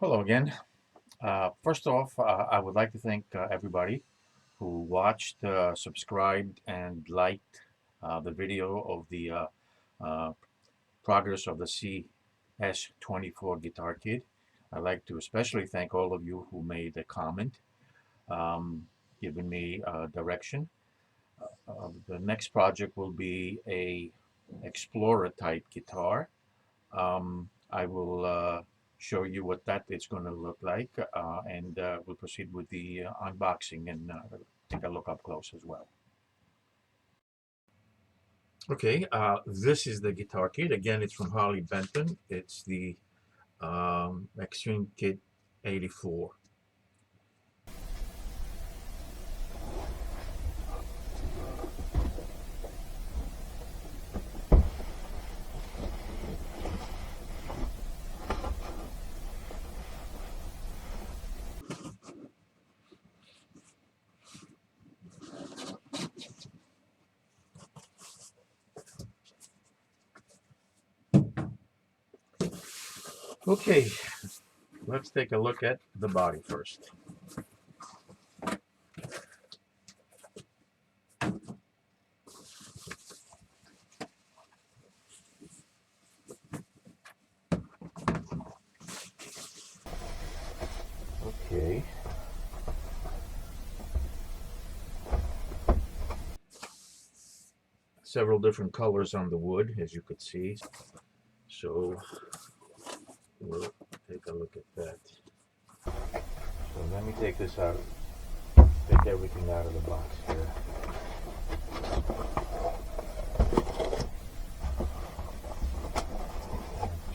Hello again. First off, I would like to thank everybody who watched, subscribed, and liked the video of the uh, progress of the CS24 Guitar Kit. I'd like to especially thank all of you who made a comment, giving me direction. The next project will be a Explorer type guitar. I will show you what that is going to look like, and we'll proceed with the unboxing and take a look up close as well. Okay, this is the guitar kit. Again, it's from Harley Benton. It's the Extreme Kit 84. Okay, let's take a look at the body first. Okay. Several different colors on the wood, as you could see. So we'll take a look at that. So let me take this out, take everything out of the box here.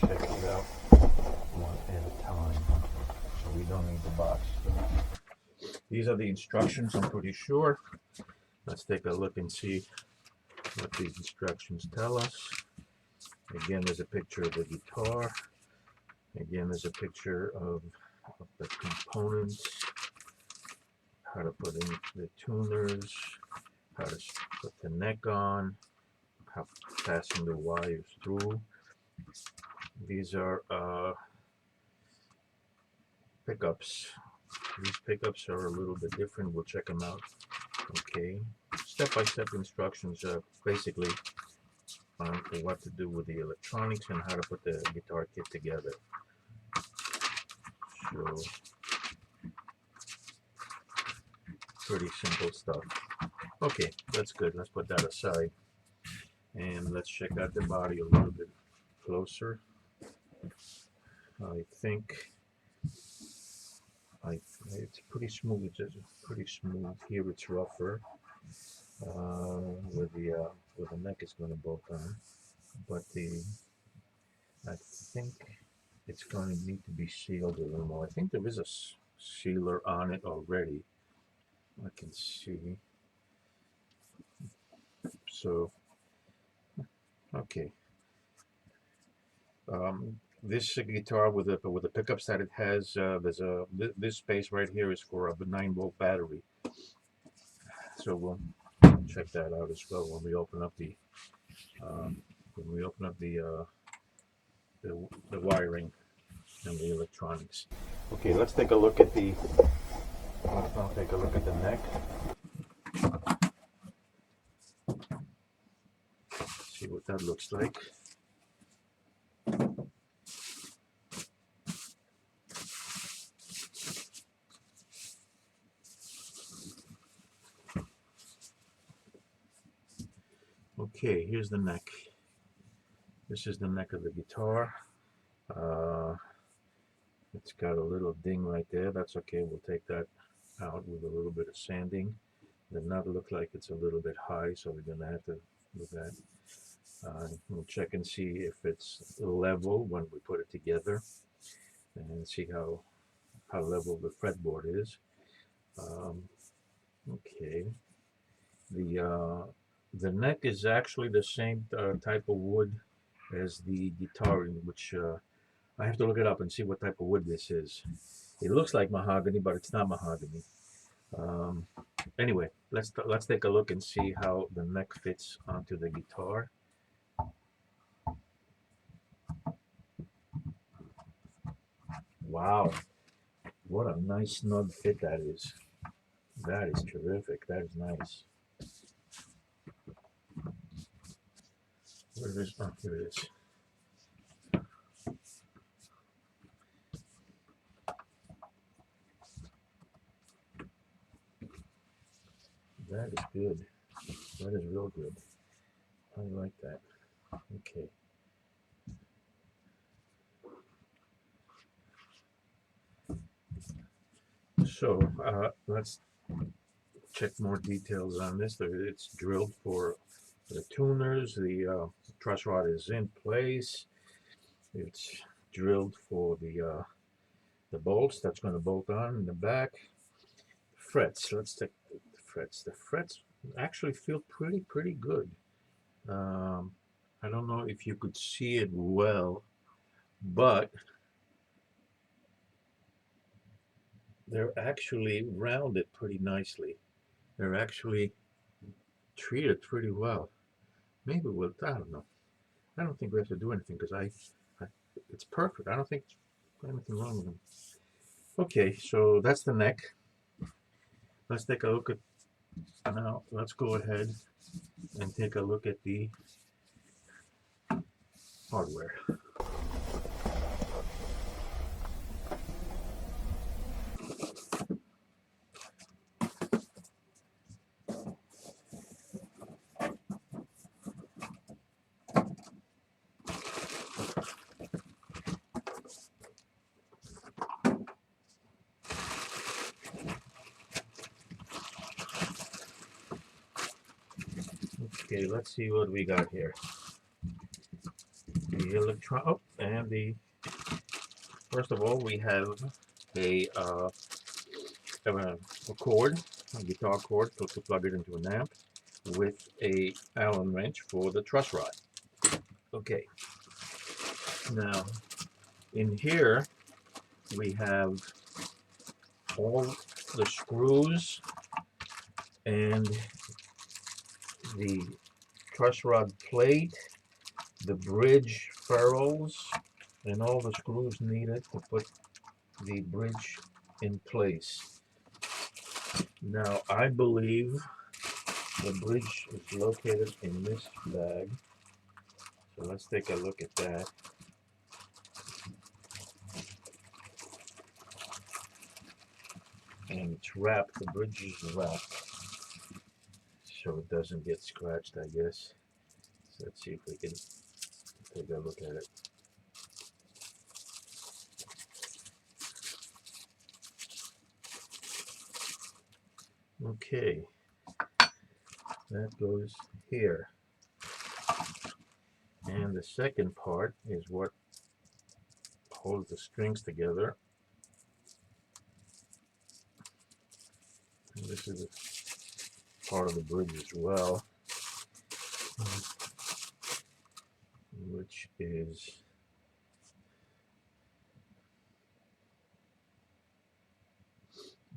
Check it out one at a time, so we don't need the box. These are the instructions, I'm pretty sure. Let's take a look and see what these instructions tell us. Again, there's a picture of the guitar. Again, there's a picture of the components, how to put in the tuners, how to put the neck on, how to fasten the wires through. These are pickups. These pickups are a little bit different. We'll check them out. Okay, step-by-step instructions basically on what to do with the electronics and how to put the guitar kit together. So pretty simple stuff. Okay, that's good. Let's put that aside and let's check out the body a little bit closer. I think it's pretty smooth. It's pretty smooth here. It's rougher where the neck is going to bolt on, but I think it's going to need to be sealed a little more. I think there is a sealer on it already. I can see. So, okay. This guitar with the pickups that it has, this space right here is for a 9-volt battery. So we'll check that out as well when we open up the the wiring and the electronics. Okay, let's take a look at the neck. See what that looks like. Okay, here's the neck. This is the neck of the guitar. It's got a little ding right there. That's okay. We'll take that out with a little bit of sanding. The nut looks like it's a little bit high, so we're going to have to look at it. We'll check and see if it's level when we put it together, and see how level the fretboard is. Okay. The neck is actually the same type of wood as the guitar, in which I have to look it up and see what type of wood this is. It looks like mahogany, but it's not mahogany. Anyway, let's take a look and see how the neck fits onto the guitar. Wow, what a nice snug fit that is. That is terrific. That is nice. Where is? Oh, here it is. That is good. That is real good. I like that. Okay. So let's check more details on this. It's drilled for the tuners. The truss rod is in place. It's drilled for the bolts that's going to bolt on in the back. Frets. Let's take the frets. The frets actually feel pretty good. Um, I don't know if you could see it well, but they're actually rounded pretty nicely. They're actually treated pretty well. Maybe we'll, I don't know. I don't think we have to do anything because it's perfect. I don't think there's anything wrong with them. Okay, so that's the neck. Let's take a look at, now let's go ahead and take a look at the hardware. Okay, let's see what we got here. The electron, oh, and the, first of all, we have a cord, a guitar cord, to plug it into an amp, with a Allen wrench for the truss rod. Okay, now in here we have all the screws and the truss rod plate, the bridge ferrules, and all the screws needed to put the bridge in place. Now I believe the bridge is located in this bag, so let's take a look at that. And it's wrapped, the bridge is wrapped, so it doesn't get scratched, I guess. So let's see if we can take a look at it. Okay, that goes here. And the second part is what holds the strings together. And this is a part of the bridge as well, which is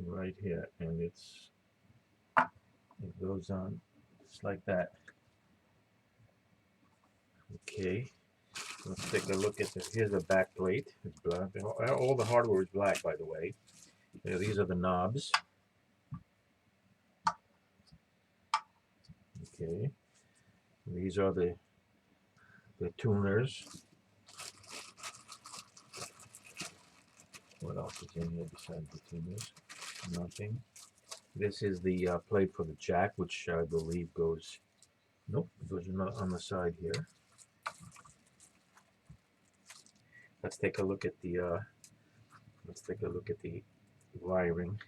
right here, and it goes on just like that. Okay, let's take a look at this. Here's a back plate. It's black. All the hardware is black, by the way. These are the knobs. Okay, these are the tuners. What else is in here besides the tuners? Nothing. This is the plate for the jack, which I believe goes, nope, it goes on the side here. Let's take a look at the wiring.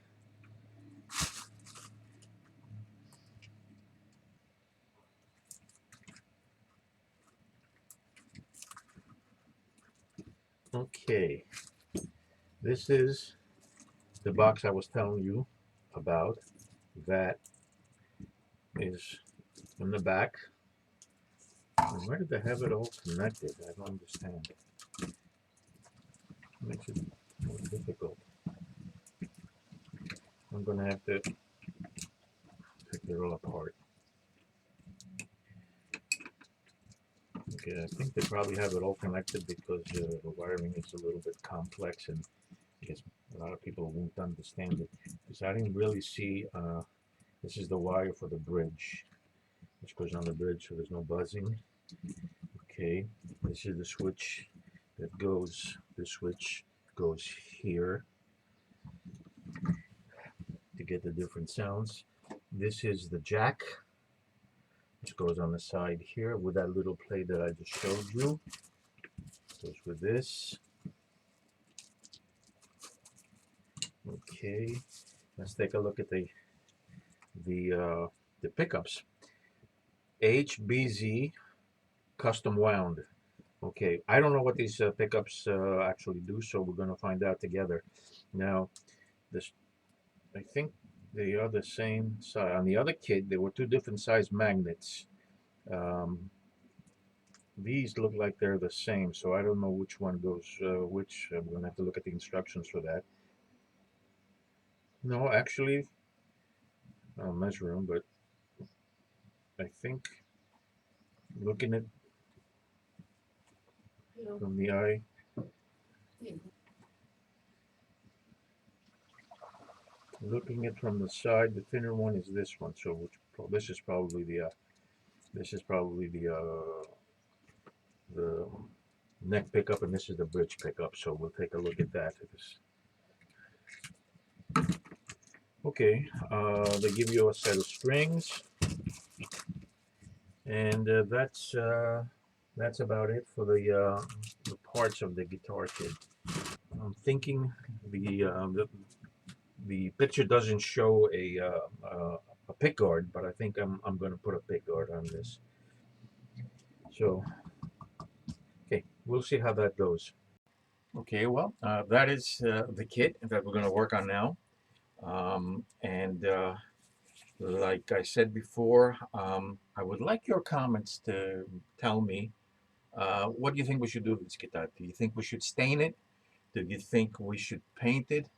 Okay, this is the box I was telling you about. That is in the back. And where did they have it all connected? I don't understand. It makes it more difficult. I'm gonna have to take it all apart. Okay, I think they probably have it all connected because the wiring is a little bit complex, and because a lot of people won't understand it. Because I didn't really see, this is the wire for the bridge, which goes on the bridge so there's no buzzing. Okay, this is the switch that goes, the switch goes here to get the different sounds. This is the jack, which goes on the side here with that little plate that I just showed you. Goes with this. Okay, let's take a look at the pickups. HBZ custom wound. Okay, I don't know what these pickups actually do, so we're going to find out together. Now, this, I think they are the same size. On the other kit, there were two different size magnets. These look like they're the same, so I don't know which one goes which. I'm going to have to look at the instructions for that. No, actually, I'll measure them, but I think looking at from the eye, looking at from the side, the thinner one is this one. So which, this is probably the the neck pickup, and this is the bridge pickup. So we'll take a look at that. Okay, they give you a set of strings, and that's about it for the parts of the guitar kit. I'm thinking the picture doesn't show a pick guard, but I think I'm going to put a pick guard on this. So, okay, we'll see how that goes. Okay, well, that is the kit that we're going to work on now. And like I said before, I would like your comments to tell me what do you think we should do with this guitar? Do you think we should stain it? Do you think we should paint it?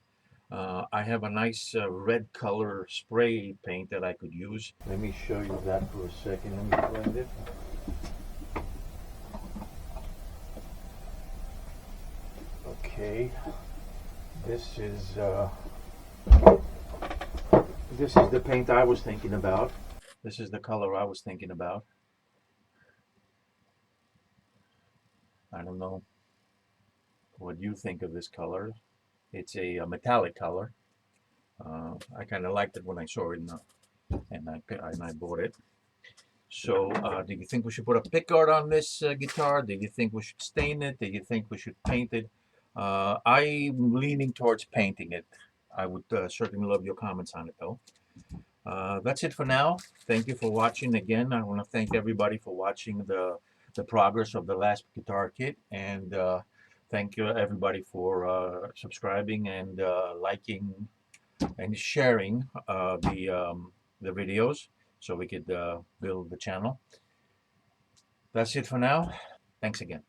I have a nice red color spray paint that I could use. Let me show you that for a second. Let me blend it. Okay, this is the paint I was thinking about. This is the color I was thinking about. I don't know what you think of this color. It's a metallic color. I kind of liked it when I saw it, and I bought it. So, do you think we should put a pickguard on this guitar? Do you think we should stain it? Do you think we should paint it? I'm leaning towards painting it. I would certainly love your comments on it, though. That's it for now. Thank you for watching. Again, I want to thank everybody for watching the progress of the last guitar kit, and thank you everybody for subscribing and liking and sharing the videos so we could build the channel. That's it for now. Thanks again.